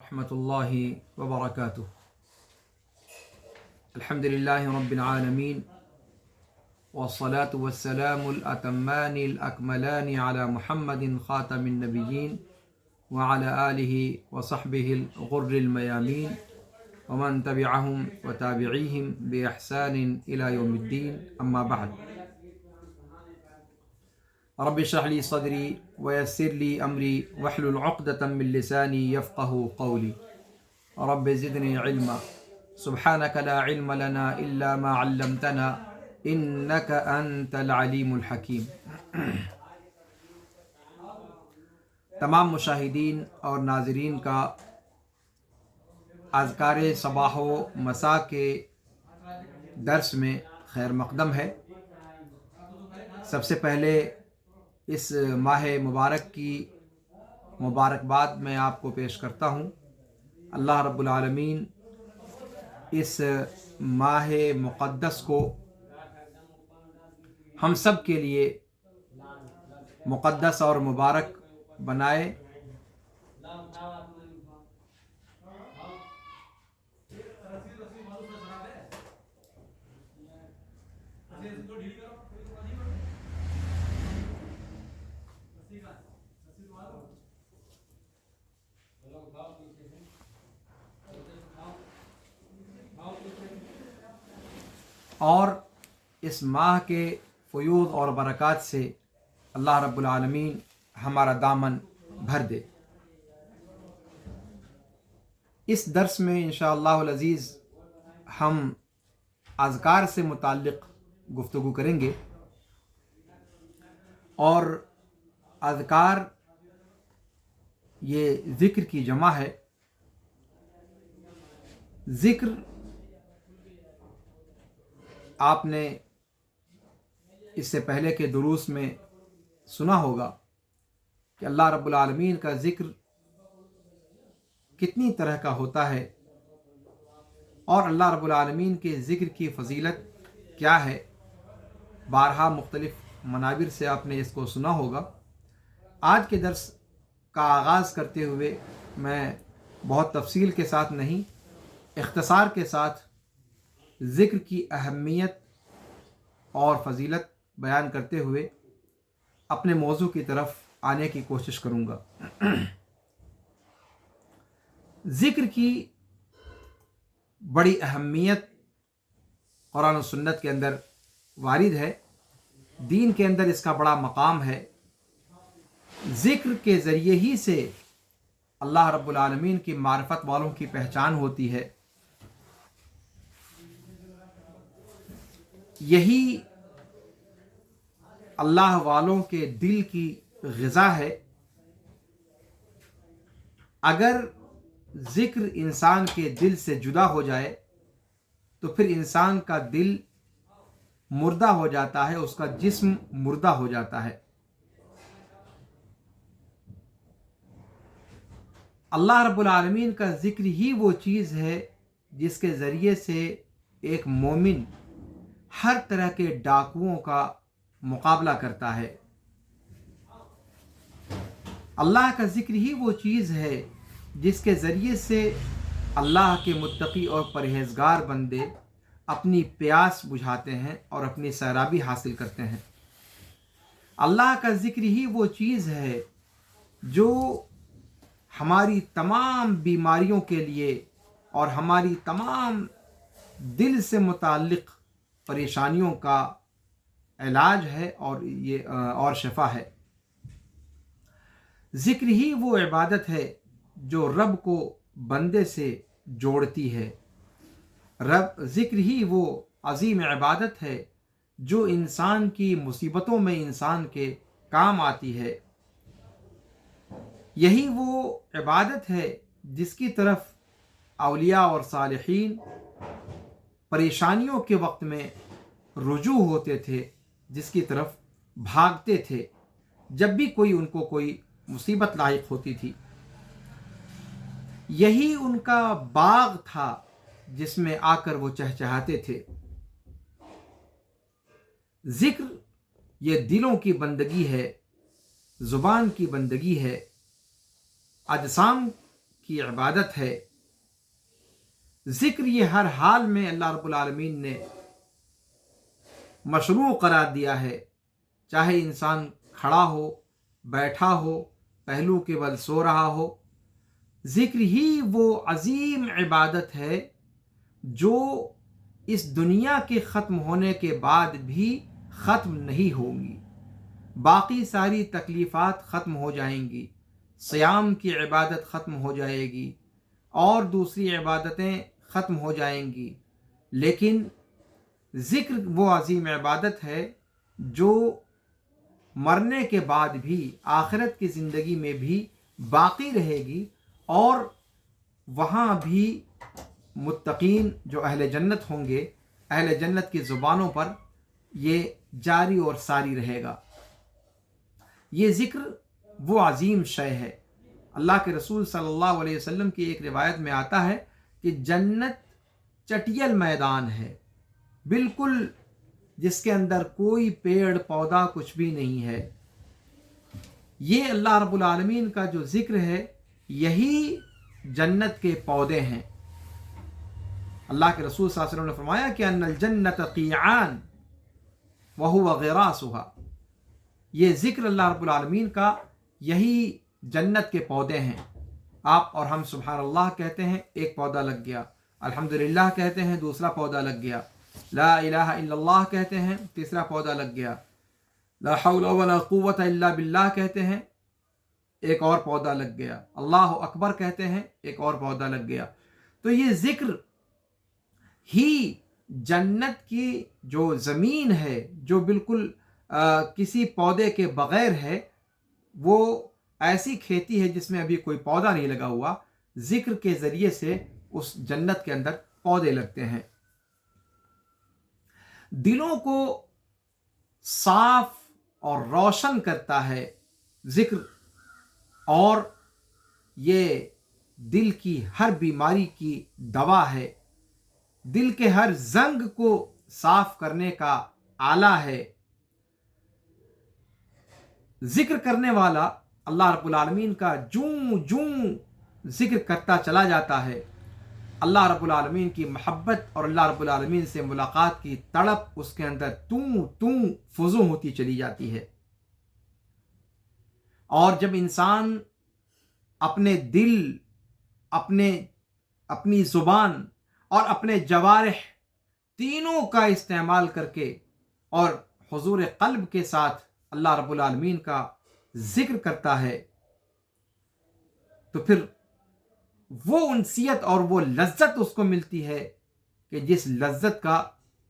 رحمۃ اللہ وبرکاتہ۔ الحمد للہ رب العالمین والصلاة والسلام الأتمان الأكملان على محمد خاتم النبیین وعلى آلہ وصحبہ الغر الميامین ومن تبعهم وتابعیہم بإحسان إلى یوم الدین، اما بعد۔ رب اشرح لي صدری ويسر لي امری واحلل عقدة من لسانی يفقهوا قولی۔ رب زدنی علما سبحانك لا علم لنا الا ما علمتنا انك انت العلیم الحکیم۔ تمام مشاہدین اور ناظرین کا اذکار صباح و مساء کے درس میں خیر مقدم ہے۔ سب سے پہلے اس ماہ مبارک کی مبارکباد میں آپ کو پیش کرتا ہوں۔ اللہ رب العالمین اس ماہ مقدس کو ہم سب کے لیے مقدس اور مبارک بنائے۔ اور اس ماہ کے فیوض اور برکات سے اللہ رب العالمین ہمارا دامن بھر دے۔ اس درس میں انشاءاللہ العزیز ہم اذکار سے متعلق گفتگو کریں گے، اور اذکار یہ ذکر کی جمع ہے۔ ذکر آپ نے اس سے پہلے کے دروس میں سنا ہوگا کہ اللہ رب العالمین کا ذکر کتنی طرح کا ہوتا ہے، اور اللہ رب العالمین کے ذکر کی فضیلت کیا ہے۔ بارہا مختلف منابر سے آپ نے اس کو سنا ہوگا۔ آج کے درس کا آغاز کرتے ہوئے میں بہت تفصیل کے ساتھ نہیں، اختصار کے ساتھ ذکر کی اہمیت اور فضیلت بیان کرتے ہوئے اپنے موضوع کی طرف آنے کی کوشش کروں گا۔ ذکر کی بڑی اہمیت قرآن و سنت کے اندر وارد ہے، دین کے اندر اس کا بڑا مقام ہے۔ ذکر کے ذریعے ہی سے اللہ رب العالمین کی معرفت والوں کی پہچان ہوتی ہے۔ یہی اللہ والوں کے دل کی غذا ہے۔ اگر ذکر انسان کے دل سے جدا ہو جائے تو پھر انسان کا دل مردہ ہو جاتا ہے، اس کا جسم مردہ ہو جاتا ہے۔ اللہ رب العالمین کا ذکر ہی وہ چیز ہے جس کے ذریعے سے ایک مومن ہر طرح کے ڈاکوؤں کا مقابلہ کرتا ہے۔ اللہ کا ذکر ہی وہ چیز ہے جس کے ذریعے سے اللہ کے متقی اور پرہیزگار بندے اپنی پیاس بجھاتے ہیں اور اپنی سیرابی حاصل کرتے ہیں۔ اللہ کا ذکر ہی وہ چیز ہے جو ہماری تمام بیماریوں کے لیے اور ہماری تمام دل سے متعلق پریشانیوں کا علاج ہے اور شفا ہے۔ ذکر ہی وہ عبادت ہے جو رب کو بندے سے جوڑتی ہے۔ ذکر ہی وہ عظیم عبادت ہے جو انسان کی مصیبتوں میں انسان کے کام آتی ہے۔ یہی وہ عبادت ہے جس کی طرف اولیاء اور صالحین پریشانیوں کے وقت میں رجوع ہوتے تھے، جس کی طرف بھاگتے تھے جب بھی ان کو کوئی مصیبت لاحق ہوتی تھی۔ یہی ان کا باغ تھا جس میں آ کر وہ چہچہاتے تھے۔ ذکر یہ دلوں کی بندگی ہے، زبان کی بندگی ہے، اجسام کی عبادت ہے. ذکر یہ ہر حال میں اللہ رب العالمین نے مشروع قرار دیا ہے، چاہے انسان کھڑا ہو، بیٹھا ہو، پہلو کے بل سو رہا ہو. ذکر ہی وہ عظیم عبادت ہے جو اس دنیا کے ختم ہونے کے بعد بھی ختم نہیں ہوگی. باقی ساری تکلیفات ختم ہو جائیں گی، صیام کی عبادت ختم ہو جائے گی اور دوسری عبادتیں ختم ہو جائیں گی، لیکن ذکر وہ عظیم عبادت ہے جو مرنے کے بعد بھی، آخرت کی زندگی میں بھی باقی رہے گی، اور وہاں بھی متقین جو اہل جنت ہوں گے، اہل جنت کی زبانوں پر یہ جاری اور ساری رہے گا. یہ ذکر وہ عظیم شے ہے. اللہ کے رسول صلی اللہ علیہ وسلم کی ایک روایت میں آتا ہے کہ جنت چٹیل میدان ہے، بالکل جس کے اندر کوئی پیڑ پودا کچھ بھی نہیں ہے. یہ اللہ رب العالمین کا جو ذکر ہے یہی جنت کے پودے ہیں. اللہ کے رسول صلی اللہ علیہ وسلم نے فرمایا کہ ان الجنت قیعان وہو غراسها. یہ ذکر اللہ رب العالمین کا یہی جنت کے پودے ہیں. آپ اور ہم سبحان اللہ کہتے ہیں، ایک پودا لگ گیا. الحمدللہ کہتے ہیں، دوسرا پودا لگ گیا. لا الہ الا اللہ کہتے ہیں، تیسرا پودا لگ گیا. لا حول ولا قوت الا باللہ کہتے ہیں، ایک اور پودا لگ گیا. اللہ اکبر کہتے ہیں، ایک اور پودا لگ گیا. تو یہ ذکر ہی جنت کی جو زمین ہے، جو بالکل کسی پودے کے بغیر ہے، وہ ایسی کھیتی ہے جس میں ابھی کوئی پودا نہیں لگا ہوا. ذکر کے ذریعے سے اس جنت کے اندر پودے لگتے ہیں. دلوں کو صاف اور روشن کرتا ہے ذکر، اور یہ دل کی ہر بیماری کی دوا ہے. دل کے ہر زنگ کو صاف کرنے کا آلہ ہے. ذکر کرنے والا اللہ رب العالمین کا جوں جوں ذکر کرتا چلا جاتا ہے، اللہ رب العالمین کی محبت اور اللہ رب العالمین سے ملاقات کی تڑپ اس کے اندر توں فزوں ہوتی چلی جاتی ہے. اور جب انسان اپنے دل، اپنی زبان اور اپنے جوارح تینوں کا استعمال کر کے اور حضور قلب کے ساتھ اللہ رب العالمین کا ذکر کرتا ہے، تو پھر وہ انسیت اور وہ لذت اس کو ملتی ہے کہ جس لذت کا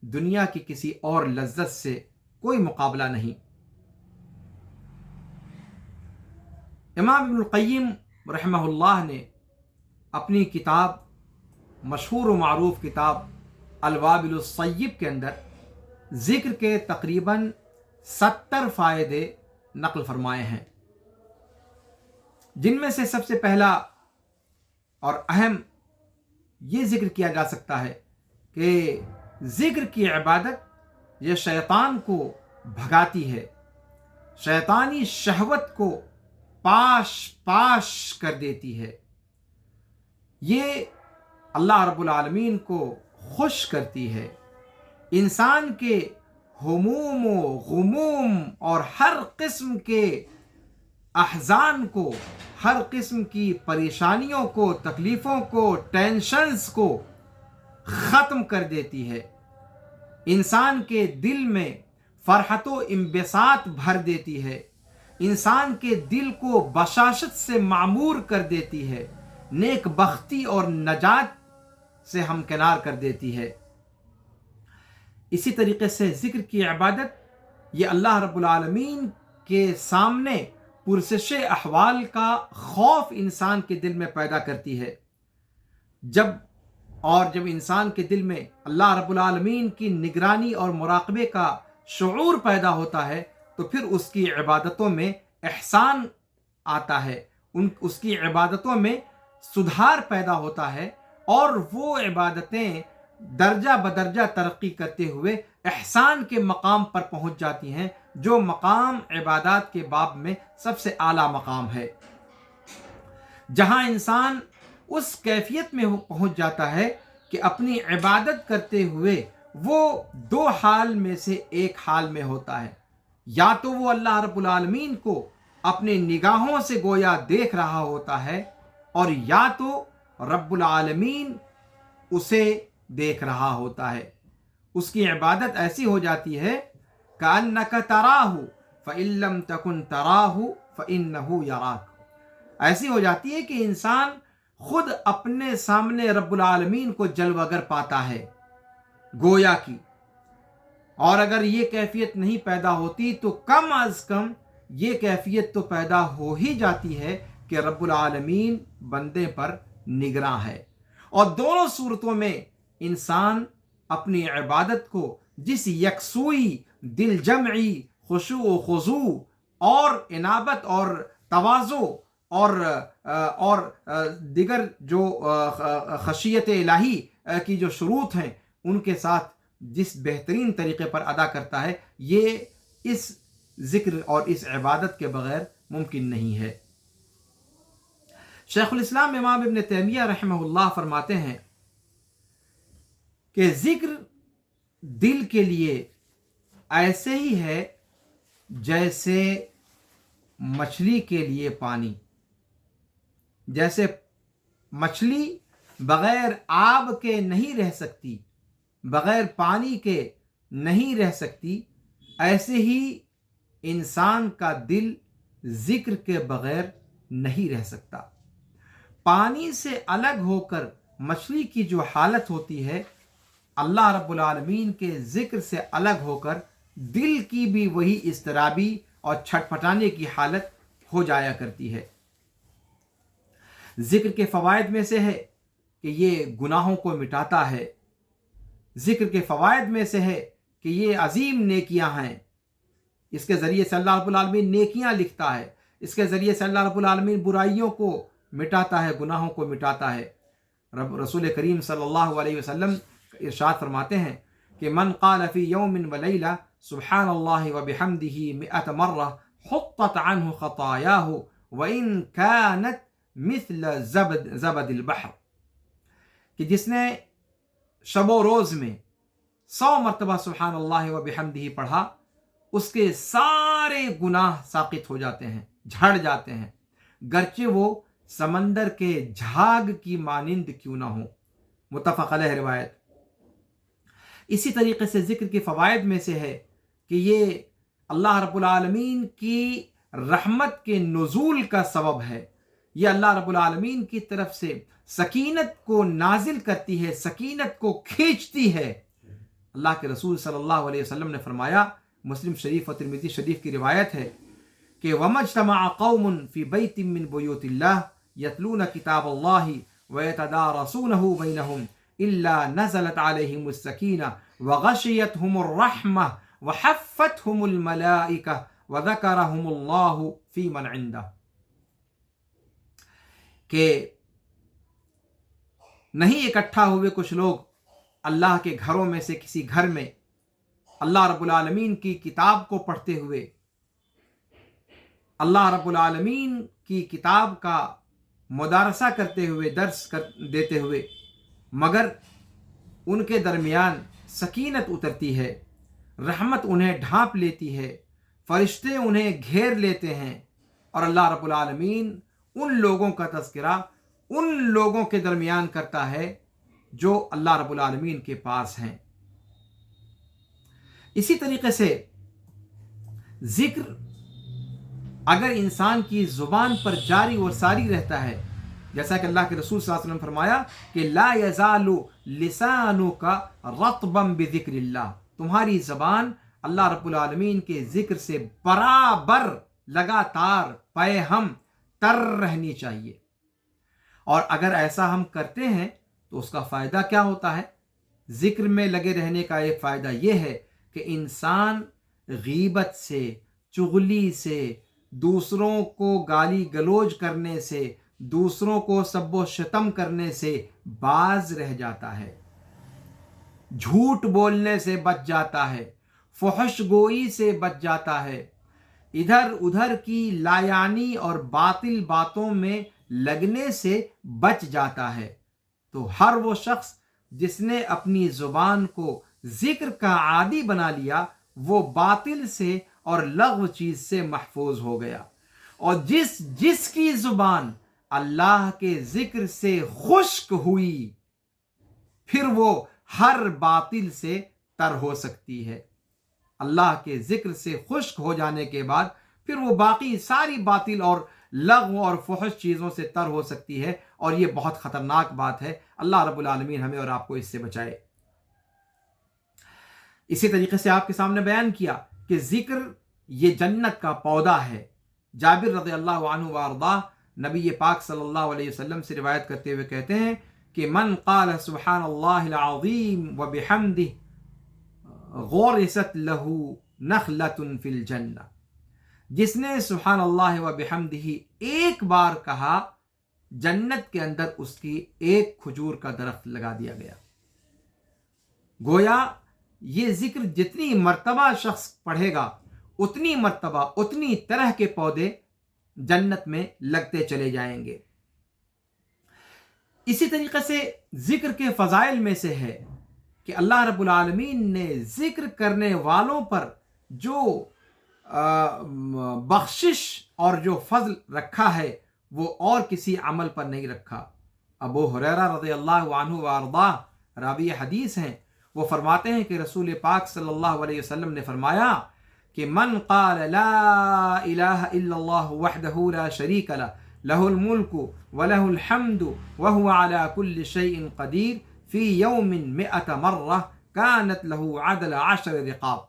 دنیا کی کسی اور لذت سے کوئی مقابلہ نہیں. امام ابن القیم رحمہ اللہ نے اپنی کتاب، مشہور و معروف کتاب الوابل الصیب کے اندر ذکر کے تقریباً 70 فائدے نقل فرمائے ہیں، جن میں سے سب سے پہلا اور اہم یہ ذکر کیا جا سکتا ہے کہ ذکر کی عبادت یہ شیطان کو بھگاتی ہے، شیطانی شہوت کو پاش کر دیتی ہے، یہ اللہ رب العالمین کو خوش کرتی ہے، انسان کے ہموم و غموم اور ہر قسم کے احزان کو، ہر قسم کی پریشانیوں کو، تکلیفوں کو، ٹینشنز کو ختم کر دیتی ہے، انسان کے دل میں فرحت و انبساط بھر دیتی ہے، انسان کے دل کو بشاشت سے معمور کر دیتی ہے، نیک بختی اور نجات سے ہمکنار کر دیتی ہے. اسی طریقے سے ذکر کی عبادت یہ اللہ رب العالمین کے سامنے پرسش احوال کا خوف انسان کے دل میں پیدا کرتی ہے. جب انسان کے دل میں اللہ رب العالمین کی نگرانی اور مراقبے کا شعور پیدا ہوتا ہے تو پھر اس کی عبادتوں میں احسان آتا ہے، اس کی عبادتوں میں سدھار پیدا ہوتا ہے، اور وہ عبادتیں درجہ بدرجہ ترقی کرتے ہوئے احسان کے مقام پر پہنچ جاتی ہیں، جو مقام عبادات کے باب میں سب سے اعلیٰ مقام ہے، جہاں انسان اس کیفیت میں وہ پہنچ جاتا ہے کہ اپنی عبادت کرتے ہوئے وہ دو حال میں سے ایک حال میں ہوتا ہے، یا تو وہ اللہ رب العالمین کو اپنے نگاہوں سے گویا دیکھ رہا ہوتا ہے، اور یا تو رب العالمین اسے دیکھ رہا ہوتا ہے۔ اس کی عبادت ایسی ہو جاتی ہے کأنک تراہ فإن لم تکن تراہ فإنہ یراک، ایسی ہو جاتی ہے کہ انسان خود اپنے سامنے رب العالمین کو جلوہ گر پاتا ہے گویا کی۔ اور اگر یہ کیفیت نہیں پیدا ہوتی تو کم از کم یہ کیفیت تو پیدا ہو ہی جاتی ہے کہ رب العالمین بندے پر نگراں ہے۔ اور دونوں صورتوں میں انسان اپنی عبادت کو جس یکسوئی، دل جمعی، خشوع و خضوع اور انابت اور تواضع اور دیگر جو خشیت الہی کی جو شروط ہیں ان کے ساتھ جس بہترین طریقے پر ادا کرتا ہے، یہ اس ذکر اور اس عبادت کے بغیر ممکن نہیں ہے۔ شیخ الاسلام امام ابن تیمیہ رحمہ اللہ فرماتے ہیں کہ ذکر دل کے لیے ایسے ہی ہے جیسے مچھلی کے لیے پانی۔ جیسے مچھلی بغیر آب کے نہیں رہ سکتی، بغیر پانی کے نہیں رہ سکتی، ایسے ہی انسان کا دل ذکر کے بغیر نہیں رہ سکتا۔ پانی سے الگ ہو کر مچھلی کی جو حالت ہوتی ہے، اللہ رب العالمین کے ذکر سے الگ ہو کر دل کی بھی وہی اضطرابی اور چھٹپٹانے کی حالت ہو جایا کرتی ہے۔ ذکر کے فوائد میں سے ہے کہ یہ گناہوں کو مٹاتا ہے۔ ذکر کے فوائد میں سے ہے کہ یہ عظیم نیکیاں ہیں، اس کے ذریعے سے اللہ رب العالمین نیکیاں لکھتا ہے، اس کے ذریعے سے اللہ رب العالمین برائیوں کو مٹاتا ہے، گناہوں کو مٹاتا ہے۔ رسول کریم صلی اللہ علیہ وسلم ارشاد فرماتے ہیں کہ من قال فی یوم ولیلہ سبحان اللہ وبحمدہ 100 مرہ حطت عنہ خطایاہ وان کانت مثل زبد البحر، کہ جس نے شب و روز میں 100 مرتبہ سبحان اللہ وبحمدہ پڑھا، اس کے سارے گناہ ساقط ہو جاتے ہیں، جھڑ جاتے ہیں، گرچہ وہ سمندر کے جھاگ کی مانند کیوں نہ ہو۔ متفق علیہ روایت۔ اسی طریقے سے ذکر کے فوائد میں سے ہے کہ یہ اللہ رب العالمین کی رحمت کے نزول کا سبب ہے، یہ اللہ رب العالمین کی طرف سے سکینت کو نازل کرتی ہے، سکینت کو کھینچتی ہے۔ اللہ کے رسول صلی اللہ علیہ وسلم نے فرمایا، مسلم شریف و ترمذی شریف کی روایت ہے کہ وَمَجْتَمَعَ قَوْمٌ فِي بَيْتٍ مِّن بُيُوتِ اللَّهِ يَتْلُونَ كِتَابَ اللَّهِ وَيَتَدَارَسُونَهُ بَيْنَهُمْ إِلَّا نَزَلَتْ عَلَيْهِمُ السَّكِينَةُ وَغَشِيَتْهُمُ الرَّحْمَةُ وَحَفَّتْهُمُ الْمَلَائِكَةُ وَذَكَرَهُمُ اللَّهُ فِي مَنْ عِندَهُ، کہ نہیں اکٹھا ہوئے کچھ لوگ اللہ کے گھروں میں سے کسی گھر میں اللہ رب العالمین کی کتاب کو پڑھتے ہوئے، اللہ رب العالمین کی کتاب کا مدارسہ کرتے ہوئے، درس دیتے ہوئے، مگر ان کے درمیان سکینت اترتی ہے، رحمت انہیں ڈھانپ لیتی ہے، فرشتے انہیں گھیر لیتے ہیں، اور اللہ رب العالمین ان لوگوں کا تذکرہ ان لوگوں کے درمیان کرتا ہے جو اللہ رب العالمین کے پاس ہیں۔ اسی طریقے سے ذکر اگر انسان کی زبان پر جاری و ساری رہتا ہے، جیسا کہ اللہ کے رسول صلی اللہ علیہ وسلم فرمایا کہ لا یزال لسانک رطبا بذکر اللہ، تمہاری زبان اللہ رب العالمین کے ذکر سے برابر لگاتار پے ہم تر رہنی چاہیے۔ اور اگر ایسا ہم کرتے ہیں تو اس کا فائدہ کیا ہوتا ہے؟ ذکر میں لگے رہنے کا ایک فائدہ یہ ہے کہ انسان غیبت سے، چغلی سے، دوسروں کو گالی گلوچ کرنے سے، دوسروں کو سب و شتم کرنے سے باز رہ جاتا ہے، جھوٹ بولنے سے بچ جاتا ہے، فحش گوئی سے بچ جاتا ہے، ادھر ادھر کی لایانی اور باطل باتوں میں لگنے سے بچ جاتا ہے۔ تو ہر وہ شخص جس نے اپنی زبان کو ذکر کا عادی بنا لیا وہ باطل سے اور لغو چیز سے محفوظ ہو گیا، اور جس کی زبان اللہ کے ذکر سے خشک ہوئی پھر وہ ہر باطل سے تر ہو سکتی ہے۔ اللہ کے ذکر سے خشک ہو جانے کے بعد پھر وہ باقی ساری باطل اور لغو اور فحش چیزوں سے تر ہو سکتی ہے، اور یہ بہت خطرناک بات ہے۔ اللہ رب العالمین ہمیں اور آپ کو اس سے بچائے۔ اسی طریقے سے آپ کے سامنے بیان کیا کہ ذکر یہ جنت کا پودا ہے۔ جابر رضی اللہ عنہ وارضاہ نبی پاک صلی اللہ علیہ وسلم سے روایت کرتے ہوئے کہتے ہیں کہ من قال سبحان اللہ العظیم وبحمدہ غرست له نخلۃ فی الجنہ، جس نے سبحان اللہ وبحمدہ ایک بار کہا جنت کے اندر اس کی ایک کھجور کا درخت لگا دیا گیا۔ گویا یہ ذکر جتنی مرتبہ شخص پڑھے گا اتنی مرتبہ اتنی طرح کے پودے جنت میں لگتے چلے جائیں گے۔ اسی طریقے سے ذکر کے فضائل میں سے ہے کہ اللہ رب العالمین نے ذکر کرنے والوں پر جو بخشش اور جو فضل رکھا ہے وہ اور کسی عمل پر نہیں رکھا۔ ابو ہریرہ رضی اللہ عنہ وارضاہ راوی حدیث ہیں، وہ فرماتے ہیں کہ رسول پاک صلی اللہ علیہ وسلم نے فرمایا کہ من قال لا الہ الا اللہ وحدہ لا شریک لہ لہ الملک ولہ الحمد وہو علی کل شیء قدیر فی یوم 100 مرہ کانت لہ عدل 10 رقاب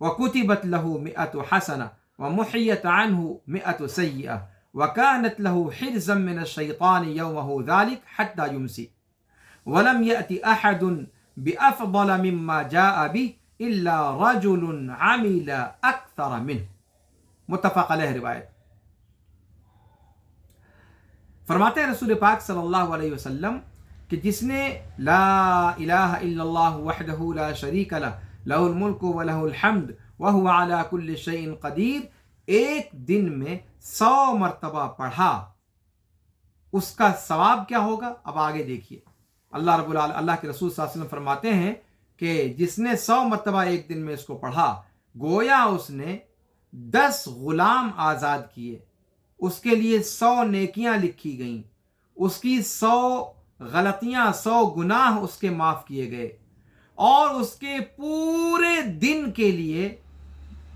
وکتبت لہ 100 حسنہ ومحیت عنہ 100 سیئہ وكانت له حرزا من الشيطان يومه ذلك حتى يمسي ولم يأتي أحد بأفضل مما جاء به إلا رجل عمل أكثر منه۔ متفق علیہ روایت۔ فرماتے ہیں رسول پاک صلی اللہ علیہ وسلم کہ جس نے لا الہ الا اللہ وحدہ لا شریک لہ لہ الملک ولہ الحمد وہو علی کل شیء قدیر ایک دن میں 100 مرتبہ پڑھا، اس کا ثواب کیا ہوگا؟ اب آگے دیکھیے۔ اللہ کے رسول صلی اللہ علیہ وسلم فرماتے ہیں کہ جس نے 100 مرتبہ ایک دن میں اس کو پڑھا گویا اس نے 10 غلام آزاد کیے، اس کے لیے 100 نیکیاں لکھی گئیں، اس کی 100 غلطیاں 100 گناہ اس کے معاف کیے گئے، اور اس کے پورے دن کے لیے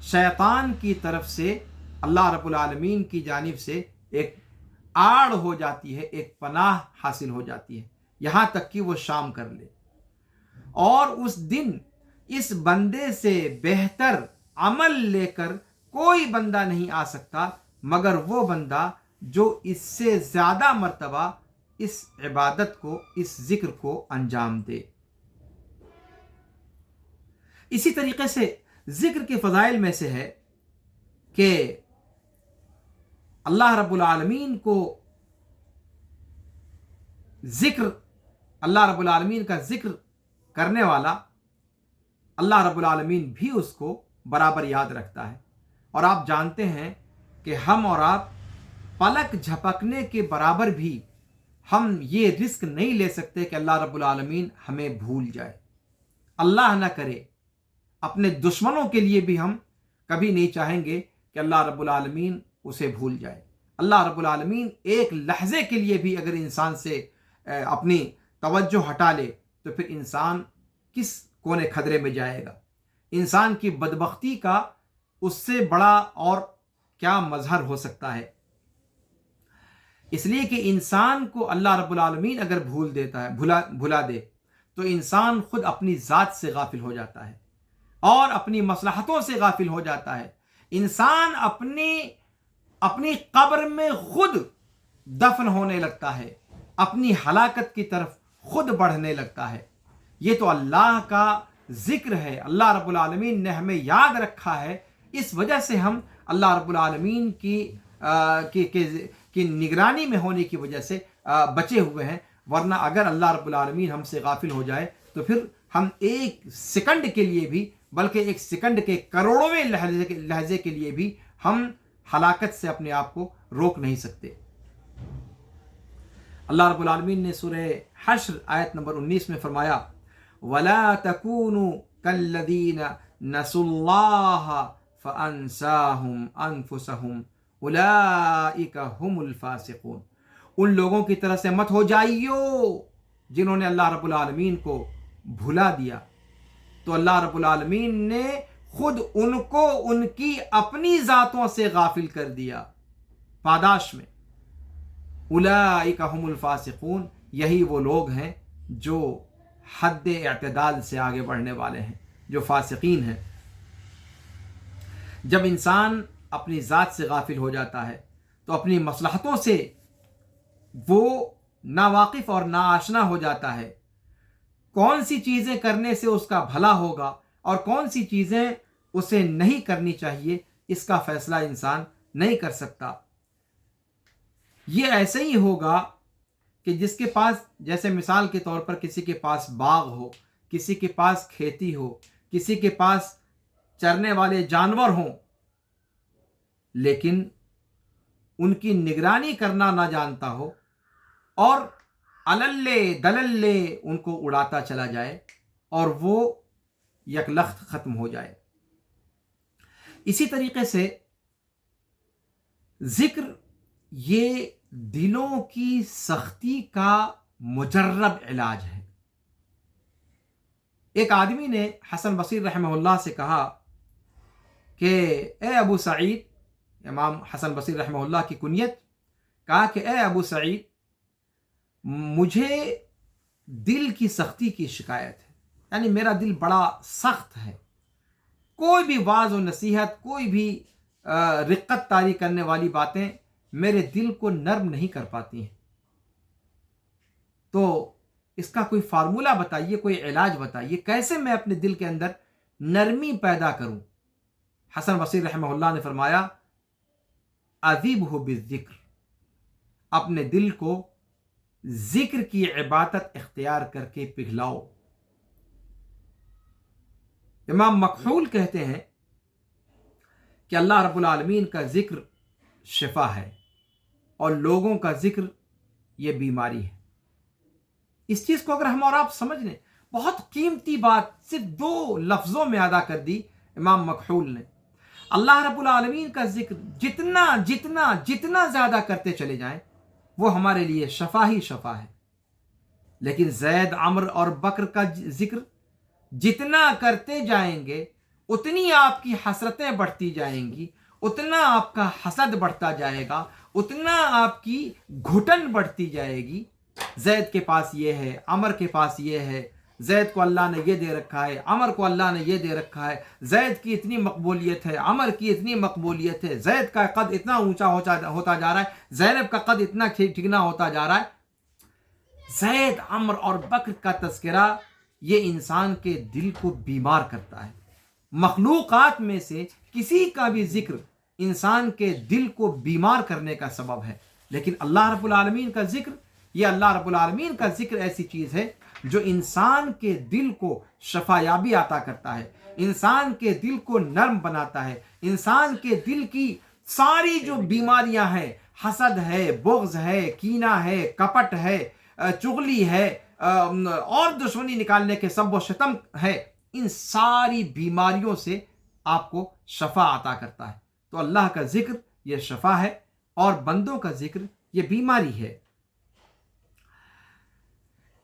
شیطان کی طرف سے اللہ رب العالمین کی جانب سے ایک آڑ ہو جاتی ہے، ایک پناہ حاصل ہو جاتی ہے، یہاں تک کہ وہ شام کر لے۔ اور اس دن اس بندے سے بہتر عمل لے کر کوئی بندہ نہیں آ سکتا مگر وہ بندہ جو اس سے زیادہ مرتبہ اس عبادت کو، اس ذکر کو انجام دے۔ اسی طریقے سے ذکر کے فضائل میں سے ہے کہ اللہ رب العالمین کو اللہ رب العالمین کا ذکر کرنے والا اللہ رب العالمین بھی اس کو برابر یاد رکھتا ہے۔ اور آپ جانتے ہیں کہ ہم اور آپ پلک جھپکنے کے برابر بھی ہم یہ رسک نہیں لے سکتے کہ اللہ رب العالمین ہمیں بھول جائے۔ اللہ نہ کرے، اپنے دشمنوں کے لیے بھی ہم کبھی نہیں چاہیں گے کہ اللہ رب العالمین اسے بھول جائے۔ اللہ رب العالمین ایک لحظے کے لیے بھی اگر انسان سے اپنی توجہ ہٹا لے تو پھر انسان کس کونے خطرے میں جائے گا؟ انسان کی بدبختی کا اس سے بڑا اور کیا مظہر ہو سکتا ہے؟ اس لیے کہ انسان کو اللہ رب العالمین اگر بھلا دے تو انسان خود اپنی ذات سے غافل ہو جاتا ہے اور اپنی مصلحتوں سے غافل ہو جاتا ہے۔ انسان اپنی قبر میں خود دفن ہونے لگتا ہے، اپنی ہلاکت کی طرف خود بڑھنے لگتا ہے۔ یہ تو اللہ کا ذکر ہے، اللہ رب العالمین نے ہمیں یاد رکھا ہے، اس وجہ سے ہم اللہ رب العالمین کی نگرانی میں ہونے کی وجہ سے بچے ہوئے ہیں، ورنہ اگر اللہ رب العالمین ہم سے غافل ہو جائے تو پھر ہم ایک سیکنڈ کے لیے بھی، بلکہ ایک سیکنڈ کے کروڑویں لہجے کے لیے بھی ہم ہلاکت سے اپنے آپ کو روک نہیں سکتے۔ اللہ رب العالمین نے سورہ حشر آیت نمبر 19 میں فرمایا وَلَا تَكُونُوا كَالَّذِينَ نَسُوا اللَّهَ فَأَنْسَاهُمْ أَنفُسَهُمْ أُولَئِكَ هُمُ الْفَاسِقُونَ، ان لوگوں کی طرح سے مت ہو جائیو جنہوں نے اللہ رب العالمین کو بھلا دیا، تو اللہ رب العالمین نے خود ان کو ان کی اپنی ذاتوں سے غافل کر دیا پاداش میں۔ اولئک هم الفاسقون، یہی وہ لوگ ہیں جو حد اعتدال سے آگے بڑھنے والے ہیں، جو فاسقین ہیں۔ جب انسان اپنی ذات سے غافل ہو جاتا ہے تو اپنی مصلحتوں سے وہ ناواقف اور ناآشنا ہو جاتا ہے، کون سی چیزیں کرنے سے اس کا بھلا ہوگا اور کون سی چیزیں اسے نہیں کرنی چاہیے، اس کا فیصلہ انسان نہیں کر سکتا۔ یہ ایسے ہی ہوگا کہ جس کے پاس، جیسے مثال کے طور پر کسی کے پاس باغ ہو، کسی کے پاس کھیتی ہو، کسی کے پاس چرنے والے جانور ہوں، لیکن ان کی نگرانی کرنا نہ جانتا ہو اور عللے دللے ان کو اڑاتا چلا جائے اور وہ یکلخت ختم ہو جائے۔ اسی طریقے سے ذکر یہ دلوں کی سختی کا مجرب علاج ہے۔ ایک آدمی نے حسن بصری رحمہ اللہ سے کہا کہ اے ابو سعید، امام حسن بصری رحمہ اللہ کی کنیت، کہا کہ اے ابو سعید، مجھے دل کی سختی کی شکایت ہے، یعنی میرا دل بڑا سخت ہے، کوئی بھی واعظ و نصیحت، کوئی بھی رقت طاری کرنے والی باتیں میرے دل کو نرم نہیں کر پاتی ہیں، تو اس کا کوئی فارمولہ بتائیے، کوئی علاج بتائیے، کیسے میں اپنے دل کے اندر نرمی پیدا کروں۔ حسن بصری رحمہ اللہ نے فرمایا اذبہ بالذکر، اپنے دل کو ذکر کی عبادت اختیار کر کے پگھلاؤ۔ امام مکحول کہتے ہیں کہ اللہ رب العالمین کا ذکر شفا ہے اور لوگوں کا ذکر یہ بیماری ہے۔ اس چیز کو اگر ہم اور آپ سمجھ لیں، بہت قیمتی بات صرف 2 لفظوں میں ادا کر دی امام مکحول نے۔ اللہ رب العالمین کا ذکر جتنا جتنا جتنا زیادہ کرتے چلے جائیں وہ ہمارے لیے شفا ہی شفا ہے، لیکن زید، عمر اور بکر کا ذکر جتنا کرتے جائیں گے اتنی آپ کی حسرتیں بڑھتی جائیں گی، اتنا آپ کا حسد بڑھتا جائے گا، اتنا آپ کی گھٹن بڑھتی جائے گی۔ زید کے پاس یہ ہے، عمر کے پاس یہ ہے، زید کو اللہ نے یہ دے رکھا ہے، عمر کو اللہ نے یہ دے رکھا ہے، زید کی اتنی مقبولیت ہے، عمر کی اتنی مقبولیت ہے، زید کا قد اتنا اونچا ہوتا جا رہا ہے، زینب کا قد اتنا ٹھیکنا ہوتا جا رہا ہے۔ زید، عمر اور بکر کا تذکرہ یہ انسان کے دل کو بیمار کرتا ہے۔ مخلوقات میں سے کسی کا بھی ذکر انسان کے دل کو بیمار کرنے کا سبب ہے، لیکن اللہ رب العالمین کا ذکر، یہ اللہ رب العالمین کا ذکر ایسی چیز ہے جو انسان کے دل کو شفایابی عطا کرتا ہے، انسان کے دل کو نرم بناتا ہے، انسان کے دل کی ساری جو بیماریاں ہیں، حسد ہے، بغض ہے، کینہ ہے، کپٹ ہے، چغلی ہے اور دشمنی نکالنے کے سب و شتم ہے، ان ساری بیماریوں سے آپ کو شفا عطا کرتا ہے۔ تو اللہ کا ذکر یہ شفا ہے اور بندوں کا ذکر یہ بیماری ہے۔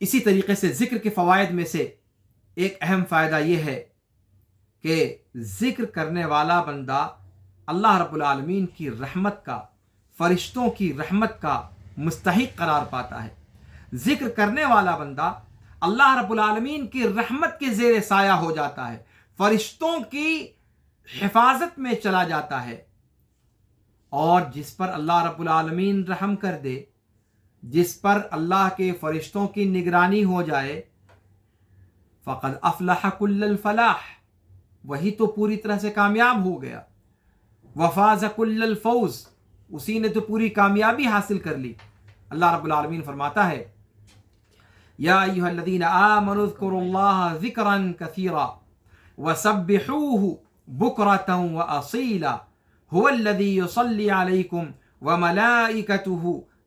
اسی طریقے سے ذکر کے فوائد میں سے ایک اہم فائدہ یہ ہے کہ ذکر کرنے والا بندہ اللہ رب العالمین کی رحمت کا، فرشتوں کی رحمت کا مستحق قرار پاتا ہے۔ ذکر کرنے والا بندہ اللہ رب العالمین کی رحمت کے زیر سایہ ہو جاتا ہے، فرشتوں کی حفاظت میں چلا جاتا ہے، اور جس پر اللہ رب العالمین رحم کر دے، جس پر اللہ کے فرشتوں کی نگرانی ہو جائے، فقد افلح کل الفلاح، وہی تو پوری طرح سے کامیاب ہو گیا، وفاز کل الفوز، اسی نے تو پوری کامیابی حاصل کر لی۔ اللہ رب العالمین فرماتا ہے یا ایھا الذین آمنوا اذکروا اللہ ذکرا کثیرا وسبحوہ بکرۃ واصیلا هو الذی یصلی علیکم وملائکتہ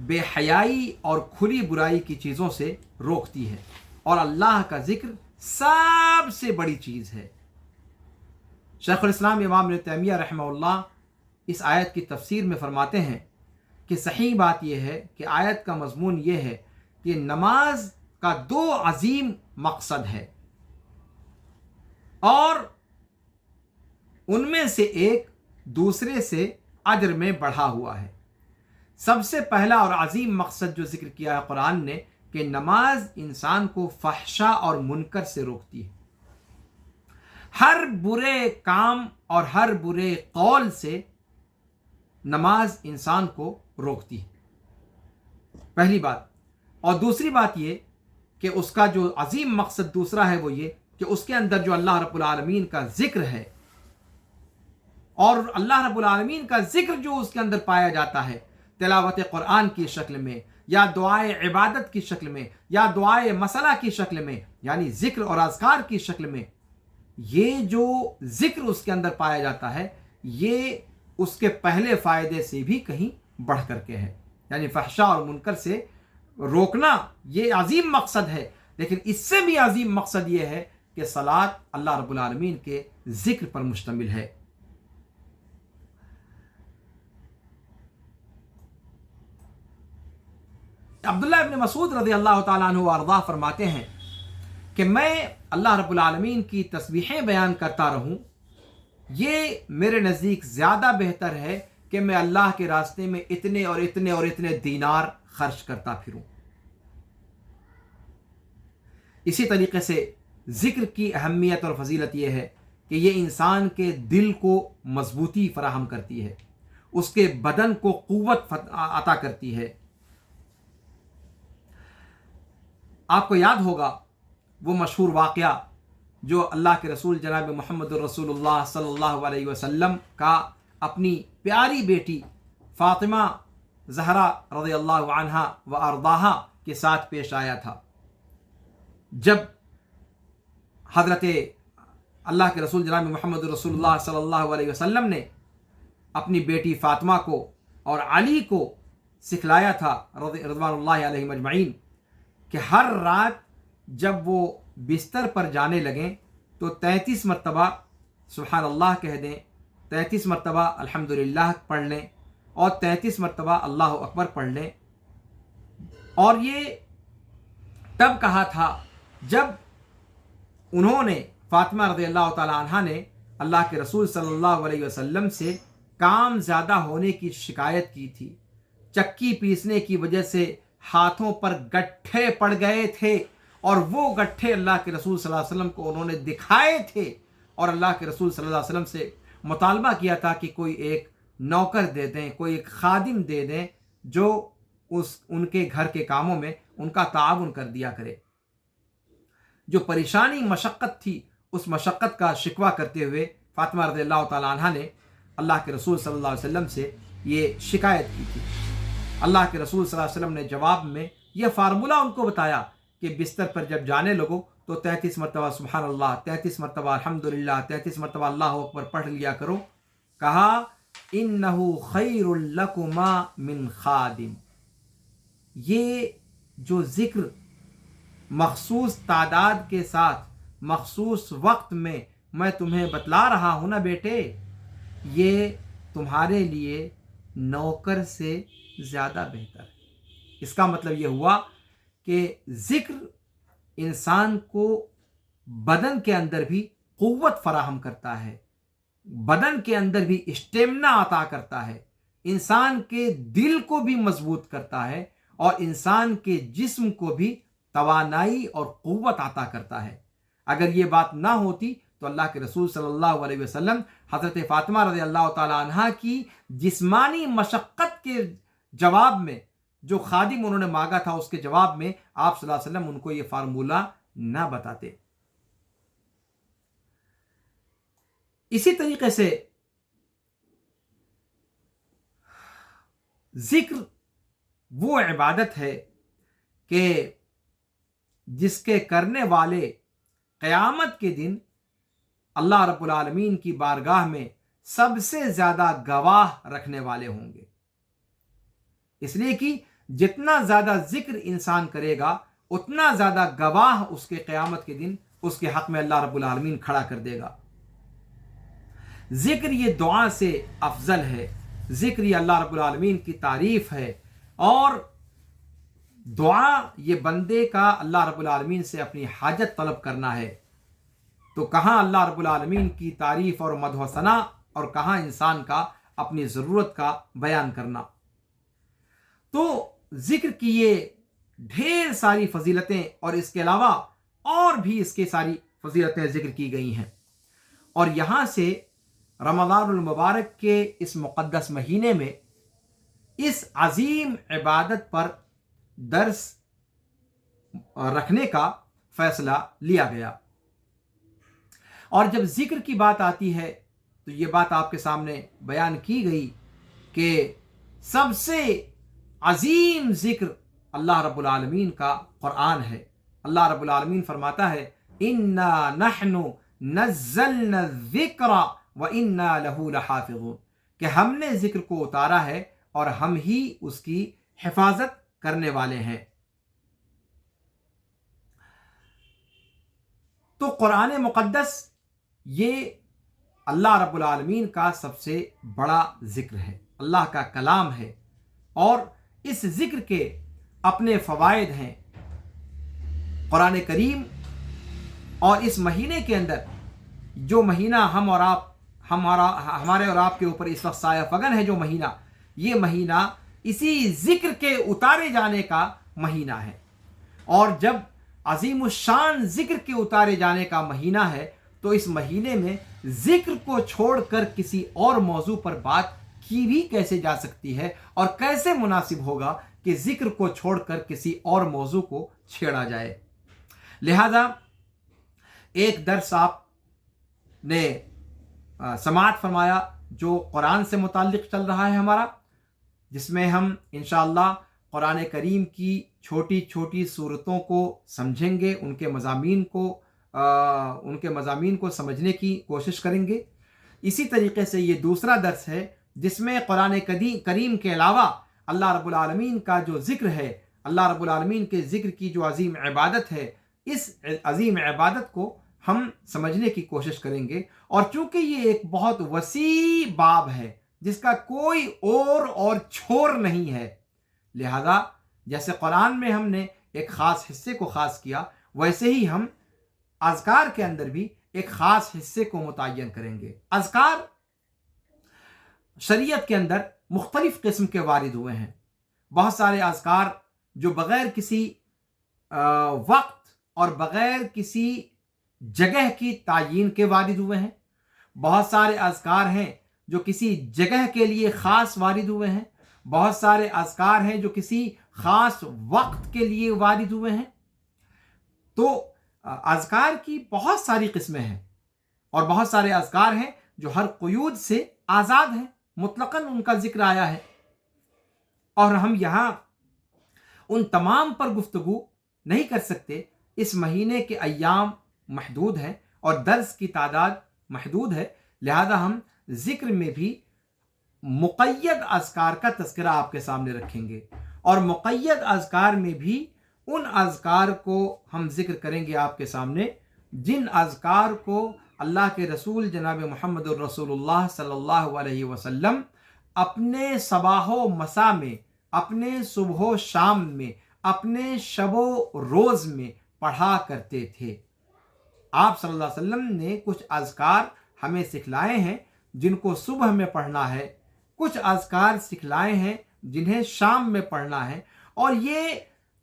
بے حیائی اور کھلی برائی کی چیزوں سے روکتی ہے، اور اللہ کا ذکر سب سے بڑی چیز ہے۔ شیخ الاسلام امام ابن تیمیہ رحمہ اللہ اس آیت کی تفسیر میں فرماتے ہیں کہ صحیح بات یہ ہے کہ آیت کا مضمون یہ ہے کہ نماز کا دو عظیم مقصد ہے، اور ان میں سے ایک دوسرے سے اجر میں بڑھا ہوا ہے۔ سب سے پہلا اور عظیم مقصد جو ذکر کیا ہے قرآن نے کہ نماز انسان کو فحشا اور منکر سے روکتی ہے، ہر برے کام اور ہر برے قول سے نماز انسان کو روکتی ہے، پہلی بات۔ اور دوسری بات یہ کہ اس کا جو عظیم مقصد دوسرا ہے وہ یہ کہ اس کے اندر جو اللہ رب العالمین کا ذکر ہے، اور اللہ رب العالمین کا ذکر جو اس کے اندر پایا جاتا ہے تلاوت قرآن کی شکل میں، یا دعائے عبادت کی شکل میں، یا دعائے مسئلہ کی شکل میں، یعنی ذکر اور اذکار کی شکل میں، یہ جو ذکر اس کے اندر پایا جاتا ہے یہ اس کے پہلے فائدے سے بھی کہیں بڑھ کر کے ہے، یعنی فحشا اور منکر سے روکنا یہ عظیم مقصد ہے، لیکن اس سے بھی عظیم مقصد یہ ہے کہ صلاۃ اللہ رب العالمین کے ذکر پر مشتمل ہے۔ عبداللہ ابن مسعود رضی اللہ تعالیٰ عنہ وارضاہ فرماتے ہیں کہ میں اللہ رب العالمین کی تسبیحیں بیان کرتا رہوں، یہ میرے نزدیک زیادہ بہتر ہے کہ میں اللہ کے راستے میں اتنے اور اتنے اور اتنے دینار خرچ کرتا پھروں۔ اسی طریقے سے ذکر کی اہمیت اور فضیلت یہ ہے کہ یہ انسان کے دل کو مضبوطی فراہم کرتی ہے، اس کے بدن کو قوت عطا کرتی ہے۔ آپ کو یاد ہوگا وہ مشہور واقعہ جو اللہ کے رسول جناب محمد الرسول اللہ صلی اللہ علیہ وسلم کا اپنی پیاری بیٹی فاطمہ زہرا رضی اللہ عنہا و ارضاہا کے ساتھ پیش آیا تھا، جب حضرت اللہ کے رسول جناب محمد رسول اللہ صلی اللہ علیہ وسلم نے اپنی بیٹی فاطمہ کو اور علی کو سکھلایا تھا رضوان اللہ علیہم اجمعین کہ ہر رات جب وہ بستر پر جانے لگیں تو 33 مرتبہ سبحان اللہ کہہ دیں، 33 مرتبہ الحمدللہ پڑھ لیں، اور 33 مرتبہ اللہ اکبر پڑھ لیں۔ اور یہ تب کہا تھا جب انہوں نے فاطمہ رضی اللہ تعالی عنہ نے اللہ کے رسول صلی اللہ علیہ وسلم سے کام زیادہ ہونے کی شکایت کی تھی، چکی پیسنے کی وجہ سے ہاتھوں پر گٹھے پڑ گئے تھے، اور وہ گٹھے اللہ کے رسول صلی اللہ علیہ وسلم کو انہوں نے دکھائے تھے، اور اللہ کے رسول صلی اللہ علیہ وسلم سے مطالبہ کیا تھا کہ کوئی ایک نوکر دے دیں، کوئی ایک خادم دے دیں جو ان کے گھر کے کاموں میں ان کا تعاون کر دیا کرے۔ جو پریشانی مشقت تھی اس مشقت کا شکوہ کرتے ہوئے فاطمہ رضی اللہ تعالی عنہ نے اللہ کے رسول صلی اللہ علیہ وسلم سے یہ شکایت کی تھی۔ اللہ کے رسول صلی اللہ علیہ وسلم نے جواب میں یہ فارمولہ ان کو بتایا کہ بستر پر جب جانے لگو تو 33 مرتبہ سبحان اللہ، 33 مرتبہ الحمدللہ، 33 مرتبہ اللہ اکبر پڑھ لیا کرو۔ کہا انہ خیر لکما من خادم، یہ جو ذکر مخصوص تعداد کے ساتھ مخصوص وقت میں تمہیں بتلا رہا ہوں نا بیٹے، یہ تمہارے لیے نوکر سے زیادہ بہتر ہے۔ اس کا مطلب یہ ہوا کہ ذکر انسان کو بدن کے اندر بھی قوت فراہم کرتا ہے، بدن کے اندر بھی اسٹیمنا عطا کرتا ہے، انسان کے دل کو بھی مضبوط کرتا ہے، اور انسان کے جسم کو بھی توانائی اور قوت عطا کرتا ہے۔ اگر یہ بات نہ ہوتی تو اللہ کے رسول صلی اللہ علیہ وسلم حضرت فاطمہ رضی اللہ تعالی عنہ کی جسمانی مشقت کے جواب میں جو خادم انہوں نے مانگا تھا اس کے جواب میں آپ صلی اللہ علیہ وسلم ان کو یہ فارمولہ نہ بتاتے۔ اسی طریقے سے ذکر وہ عبادت ہے کہ جس کے کرنے والے قیامت کے دن اللہ رب العالمین کی بارگاہ میں سب سے زیادہ گواہ رکھنے والے ہوں گے، اس لیے کہ جتنا زیادہ ذکر انسان کرے گا اتنا زیادہ گواہ اس کے قیامت کے دن اس کے حق میں اللہ رب العالمین کھڑا کر دے گا۔ ذکر یہ دعا سے افضل ہے، ذکر یہ اللہ رب العالمین کی تعریف ہے، اور دعا یہ بندے کا اللہ رب العالمین سے اپنی حاجت طلب کرنا ہے۔ تو کہاں اللہ رب العالمین کی تعریف اور مدح و ثنا، اور کہاں انسان کا اپنی ضرورت کا بیان کرنا۔ تو ذکر کی یہ ڈھیر ساری فضیلتیں اور اس کے علاوہ اور بھی اس کے ساری فضیلتیں ذکر کی گئی ہیں، اور یہاں سے رمضان المبارک کے اس مقدس مہینے میں اس عظیم عبادت پر درس رکھنے کا فیصلہ لیا گیا۔ اور جب ذکر کی بات آتی ہے تو یہ بات آپ کے سامنے بیان کی گئی کہ سب سے عظیم ذکر اللہ رب العالمین کا قرآن ہے۔ اللہ رب العالمین فرماتا ہے اِنَّا نَحْنُ نَزَّلْنَا الذِّكْرَ وَإِنَّا لَهُ لَحَافِظُونَ، کہ ہم نے ذکر کو اتارا ہے اور ہم ہی اس کی حفاظت کرنے والے ہیں۔ تو قرآن مقدس یہ اللہ رب العالمین کا سب سے بڑا ذکر ہے، اللہ کا کلام ہے، اور اس ذکر کے اپنے فوائد ہیں۔ قرآن کریم اور اس مہینے کے اندر جو مہینہ ہمارے اور آپ کے اوپر اس وقت سایہ فگن ہے، جو مہینہ، یہ مہینہ اسی ذکر کے اتارے جانے کا مہینہ ہے، اور جب عظیم الشان ذکر کے اتارے جانے کا مہینہ ہے تو اس مہینے میں ذکر کو چھوڑ کر کسی اور موضوع پر بات کی بھی کیسے جا سکتی ہے، اور کیسے مناسب ہوگا کہ ذکر کو چھوڑ کر کسی اور موضوع کو چھیڑا جائے۔ لہذا ایک درس آپ نے سماعت فرمایا جو قرآن سے متعلق چل رہا ہے ہمارا، جس میں ہم انشاءاللہ قرآن کریم کی چھوٹی چھوٹی صورتوں کو سمجھیں گے، ان کے مضامین کو سمجھنے کی کوشش کریں گے۔ اسی طریقے سے یہ دوسرا درس ہے جس میں قرآن کریم کے علاوہ اللہ رب العالمین کا جو ذکر ہے، اللہ رب العالمین کے ذکر کی جو عظیم عبادت ہے، اس عظیم عبادت کو ہم سمجھنے کی کوشش کریں گے۔ اور چونکہ یہ ایک بہت وسیع باب ہے جس کا کوئی اور چھور نہیں ہے، لہذا جیسے قرآن میں ہم نے ایک خاص حصے کو خاص کیا، ویسے ہی ہم اذکار کے اندر بھی ایک خاص حصے کو متعین کریں گے۔ اذکار شریعت کے اندر مختلف قسم کے وارد ہوئے ہیں۔ بہت سارے اذکار جو بغیر کسی وقت اور بغیر کسی جگہ کی تعیین کے وارد ہوئے ہیں، بہت سارے اذکار ہیں جو کسی جگہ کے لیے خاص وارد ہوئے ہیں، بہت سارے اذکار ہیں جو کسی خاص وقت کے لیے وارد ہوئے ہیں۔ تو اذکار کی بہت ساری قسمیں ہیں، اور بہت سارے اذکار ہیں جو ہر قیود سے آزاد ہیں، مطلقاً ان کا ذکر آیا ہے، اور ہم یہاں ان تمام پر گفتگو نہیں کر سکتے۔ اس مہینے کے ایام محدود ہیں اور درس کی تعداد محدود ہے، لہذا ہم ذکر میں بھی مقید اذکار کا تذکرہ آپ کے سامنے رکھیں گے، اور مقید اذکار میں بھی ان اذکار کو ہم ذکر کریں گے آپ کے سامنے جن اذکار کو اللہ کے رسول جناب محمد الرسول اللہ صلی اللہ علیہ وسلم اپنے صباح و مساء میں، اپنے صبح و شام میں، اپنے شب و روز میں پڑھا کرتے تھے۔ آپ صلی اللہ علیہ وسلم نے کچھ اذکار ہمیں سکھلائے ہیں جن کو صبح میں پڑھنا ہے، کچھ اذکار سکھلائے ہیں جنہیں شام میں پڑھنا ہے، اور یہ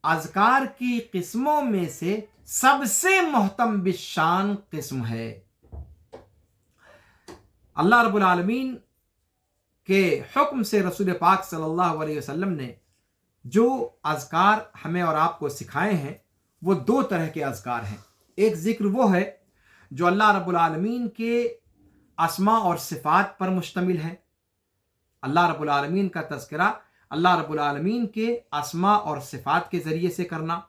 اذکار کی قسموں میں سے سب سے محتم بالشان قسم ہے۔ اللہ رب العالمین کے حکم سے رسول پاک صلی اللہ علیہ وسلم نے جو اذکار ہمیں اور آپ کو سکھائے ہیں وہ دو طرح کے اذکار ہیں۔ ایک ذکر وہ ہے جو اللہ رب العالمین کے اسماء اور صفات پر مشتمل ہے۔ اللہ رب العالمین کا تذکرہ اللہ رب العالمین کے اسماء اور صفات کے ذریعے سے کرنا،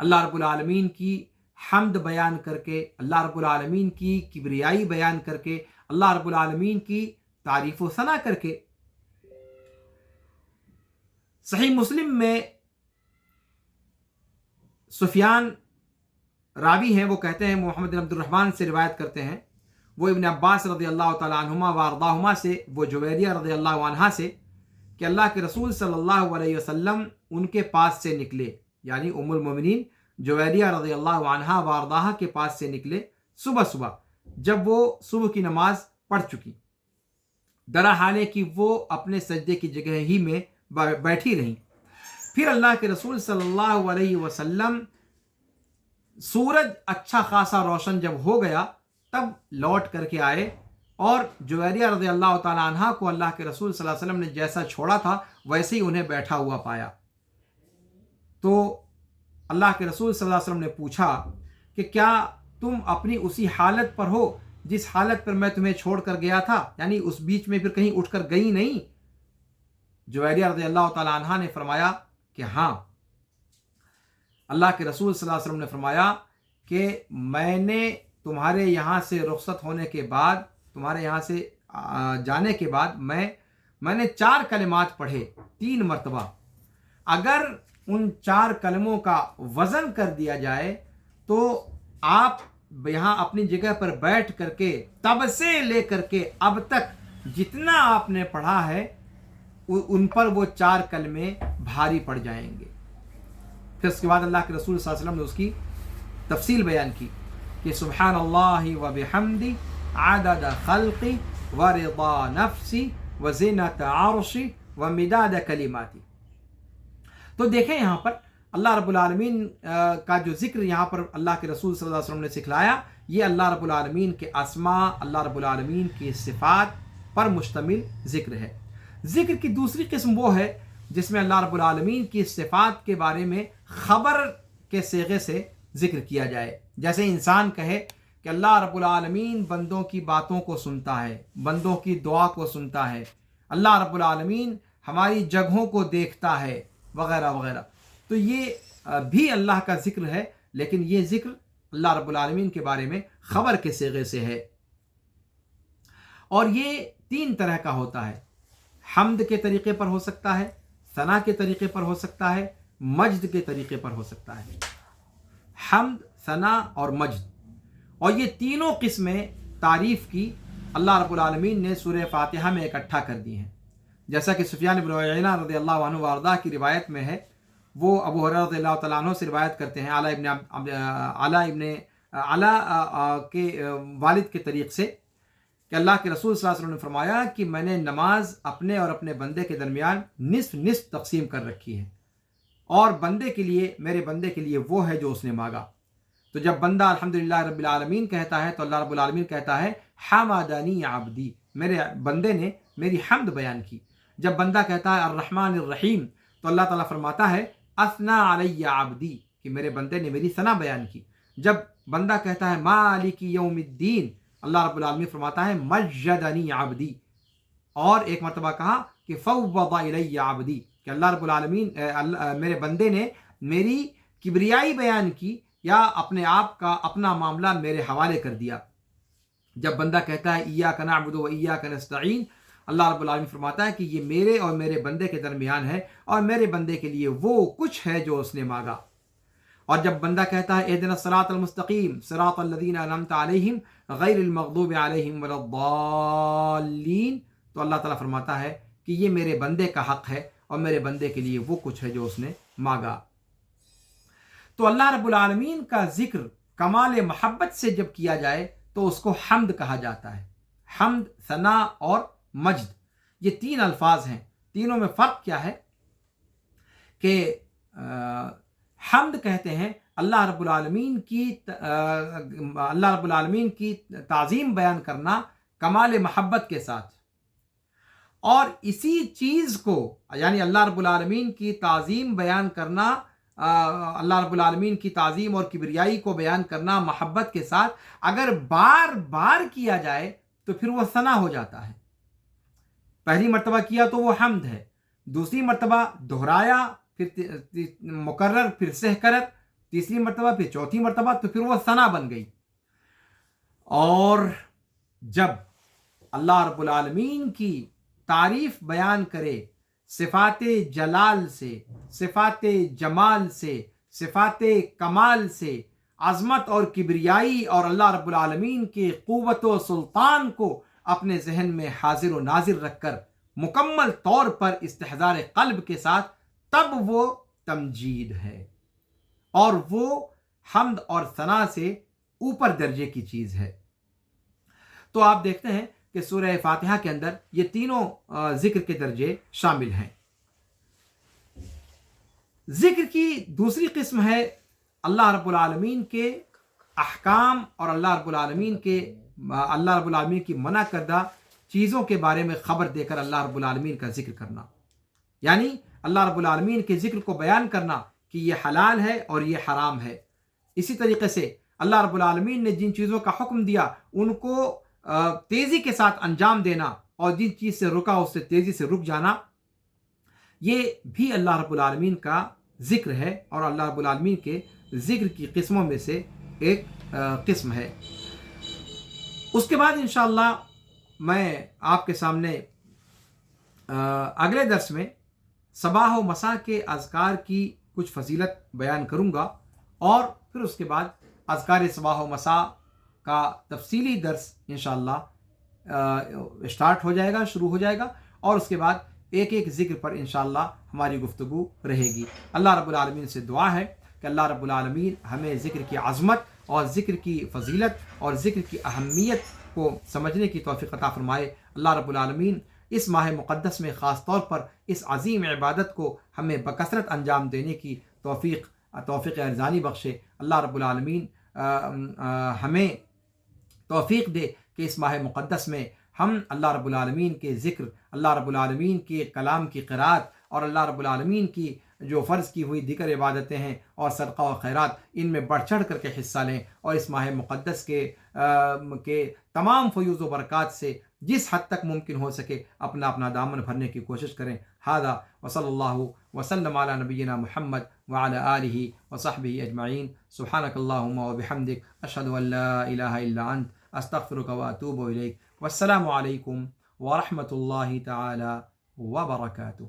اللہ رب العالمین کی حمد بیان کر کے، اللہ رب العالمین کی کبریائی بیان کر کے، اللہ رب العالمین کی تعریف و ثنا کر کے۔ صحیح مسلم میں سفیان راوی ہیں، وہ کہتے ہیں، محمد بن عبد الرحمن سے روایت کرتے ہیں، وہ ابن عباس رضی اللہ تعالیٰ عنہما وارضاہما سے، وہ جویریہ رضی اللہ عنہا سے، کہ اللہ کے رسول صلی اللہ علیہ وسلم ان کے پاس سے نکلے، یعنی ام المومنین جویریہ رضی اللہ عنہا وارضاہا کے پاس سے نکلے صبح صبح، جب وہ صبح کی نماز پڑھ چکی، درا حال ہے کہ وہ اپنے سجدے کی جگہ ہی میں بیٹھی رہیں۔ پھر اللہ کے رسول صلی اللہ علیہ وسلم سورج اچھا خاصا روشن جب ہو گیا تب لوٹ کر کے آئے، اور جویریہ رضی اللہ تعالیٰ عنہ کو اللہ کے رسول صلی اللہ علیہ وسلم نے جیسا چھوڑا تھا ویسے ہی انہیں بیٹھا ہوا پایا۔ تو اللہ کے رسول صلی اللہ علیہ وسلم نے پوچھا کہ کیا تم اپنی اسی حالت پر ہو جس حالت پر میں تمہیں چھوڑ کر گیا تھا، یعنی اس بیچ میں پھر کہیں اٹھ کر گئی نہیں؟ جویریہ رضی اللہ تعالیٰ عنہ نے فرمایا کہ ہاں۔ اللہ کے رسول صلی اللہ علیہ وسلم نے فرمایا کہ میں نے تمہارے یہاں سے رخصت ہونے کے بعد، تمہارے یہاں سے جانے کے بعد میں نے 4 کلمات پڑھے 3 مرتبہ، اگر ان 4 کلموں کا وزن کر دیا جائے تو آپ یہاں اپنی جگہ پر بیٹھ کر کے تب سے لے کر کے اب تک جتنا آپ نے پڑھا ہے ان پر وہ 4 کلمے بھاری پڑ جائیں گے۔ پھر اس کے بعد اللہ کے رسول صلی اللہ علیہ وسلم نے اس کی تفصیل بیان کی کہ سبحان اللہ و بحمدی عدد خلقی و رضا نفسی و زینت عرشی و مداد کلماتی۔ تو دیکھیں یہاں پر اللہ رب العالمین کا جو ذکر یہاں پر اللہ کے رسول صلی اللہ علیہ وسلم نے سکھلایا، یہ اللہ رب العالمین کے اسماء، اللہ رب العالمین کی صفات پر مشتمل ذکر ہے۔ ذکر کی دوسری قسم وہ ہے جس میں اللہ رب العالمین کی صفات کے بارے میں خبر کے صیغے سے ذکر کیا جائے، جیسے انسان کہے کہ اللہ رب العالمین بندوں کی باتوں کو سنتا ہے، بندوں کی دعا کو سنتا ہے، اللہ رب العالمین ہماری جگہوں کو دیکھتا ہے، وغیرہ وغیرہ۔ تو یہ بھی اللہ کا ذکر ہے، لیکن یہ ذکر اللہ رب العالمین کے بارے میں خبر کے صیغے سے ہے، اور یہ 3 طرح کا ہوتا ہے۔ حمد کے طریقے پر ہو سکتا ہے، ثنا کے طریقے پر ہو سکتا ہے، مجد کے طریقے پر ہو سکتا ہے۔ حمد، ثنا اور مجد، اور یہ تینوں قسمیں تعریف کی اللہ رب العالمین نے سورہ فاتحہ میں اکٹھا کر دی ہیں، جیسا کہ سفیان بن عیینہ رضی اللہ عنہ وارضہ کی روایت میں ہے، وہ ابو ہریرہ رضی اللہ تعالیٰ عنہ سے روایت کرتے ہیں اعلیٰ کے والد کے طریق سے، کہ اللہ کے رسول صلی اللہ علیہ وسلم نے فرمایا کہ میں نے نماز اپنے اور اپنے بندے کے درمیان نصف نصف تقسیم کر رکھی ہے، اور بندے کے لیے، میرے بندے کے لیے وہ ہے جو اس نے مانگا۔ تو جب بندہ الحمدللہ رب العالمین کہتا ہے تو اللہ رب العالمین کہتا ہے حمدنی عبدی، میرے بندے نے میری حمد بیان کی۔ جب بندہ کہتا ہے الرحمن الرحیم تو اللہ تعالیٰ فرماتا ہے اثنا علی عبدی، کہ میرے بندے نے میری ثنا بیان کی۔ جب بندہ کہتا ہے مالک یوم الدین، اللہ رب العالمین فرماتا ہے مجدنی عبدی، اور ایک مرتبہ کہا کہ فوض الی عبدی، کہ اللہ رب العالمین میرے بندے نے میری کبریائی بیان کی، یا اپنے آپ کا اپنا معاملہ میرے حوالے کر دیا۔ جب بندہ کہتا ہے ایاک نعبد و ایاک نستعین، اللہ رب العالمین فرماتا ہے کہ یہ میرے اور میرے بندے کے درمیان ہے، اور میرے بندے کے لیے وہ کچھ ہے جو اس نے مانگا۔ اور جب بندہ کہتا ہے اہدنا الصراط المستقیم صراط الذین انعمت علیہم غیر المغضوب علیہم ولا الضالین، تو اللہ تعالیٰ فرماتا ہے کہ یہ میرے بندے کا حق ہے، اور میرے بندے کے لیے وہ کچھ ہے جو اس نے مانگا۔ تو اللہ رب العالمین کا ذکر کمال محبت سے جب کیا جائے تو اس کو حمد کہا جاتا ہے۔ حمد، ثنا اور مجد، یہ 3 الفاظ ہیں۔ تینوں میں فرق کیا ہے کہ حمد کہتے ہیں اللہ رب العالمین کی تعظیم بیان کرنا کمال محبت کے ساتھ، اور اسی چیز کو، یعنی اللہ رب العالمین کی تعظیم بیان کرنا، اللہ رب العالمین کی تعظیم اور کبریائی کو بیان کرنا محبت کے ساتھ، اگر بار بار کیا جائے تو پھر وہ ثنا ہو جاتا ہے۔ پہلی مرتبہ کیا تو وہ حمد ہے، دوسری مرتبہ دہرایا، پھر مکرر، پھر سہکرت، تیسری مرتبہ، پھر چوتھی مرتبہ، تو پھر وہ ثنا بن گئی۔ اور جب اللہ رب العالمین کی تعریف بیان کرے صفات جلال سے، صفات جمال سے، صفات کمال سے، عظمت اور کبریائی اور اللہ رب العالمین کی قوت و سلطان کو اپنے ذہن میں حاضر و ناظر رکھ کر مکمل طور پر استحضار قلب کے ساتھ، تب وہ تمجید ہے، اور وہ حمد اور ثنا سے اوپر درجے کی چیز ہے۔ تو آپ دیکھتے ہیں کہ سورہ فاتحہ کے اندر یہ تینوں ذکر کے درجے شامل ہیں۔ ذکر کی دوسری قسم ہے اللہ رب العالمین کے احکام اور اللہ رب العالمین کی منع کردہ چیزوں کے بارے میں خبر دے کر اللہ رب العالمین کا ذکر کرنا، یعنی اللہ رب العالمین کے ذکر کو بیان کرنا کہ یہ حلال ہے اور یہ حرام ہے۔ اسی طریقے سے اللہ رب العالمین نے جن چیزوں کا حکم دیا ان کو تیزی کے ساتھ انجام دینا، اور جن چیز سے رکا اس سے تیزی سے رک جانا، یہ بھی اللہ رب العالمین کا ذکر ہے اور اللہ رب العالمین کے ذکر کی قسموں میں سے ایک قسم ہے۔ اس کے بعد انشاءاللہ میں آپ کے سامنے اگلے درس میں صباح و مساء کے اذکار کی کچھ فضیلت بیان کروں گا، اور پھر اس کے بعد اذکار صباح و مساء کا تفصیلی درس انشاءاللہ اسٹارٹ ہو جائے گا، شروع ہو جائے گا، اور اس کے بعد ایک ایک ذکر پر انشاءاللہ ہماری گفتگو رہے گی۔ اللہ رب العالمین سے دعا ہے کہ اللہ رب العالمین ہمیں ذکر کی عظمت اور ذکر کی فضیلت اور ذکر کی اہمیت کو سمجھنے کی توفیق عطا فرمائے۔ اللہ رب العالمین اس ماہ مقدس میں خاص طور پر اس عظیم عبادت کو ہمیں بکثرت انجام دینے کی توفیق ارزانی بخشے۔ اللہ رب العالمین ہمیں توفیق دے کہ اس ماہ مقدس میں ہم اللہ رب العالمین کے ذکر، اللہ رب العالمین کے کلام کی قرأت اور اللہ رب العالمین کی جو فرض کی ہوئی دیگر عبادتیں ہیں اور صدقہ و خیرات، ان میں بڑھ چڑھ کر کے حصہ لیں، اور اس ماہ مقدس کے تمام فیوز و برکات سے جس حد تک ممکن ہو سکے اپنا دامن بھرنے کی کوشش کریں۔ ھذا وصلی اللہ وسلم علی نبینا محمد وعلی آلہ وصحبہ اجمعین۔ سبحانک اللہم وبحمدک، اشہد ان لا الہ الا انت، استغفرک واتوب الیک۔ والسلام علیکم ورحمۃ اللہ تعالی وبرکاتہ۔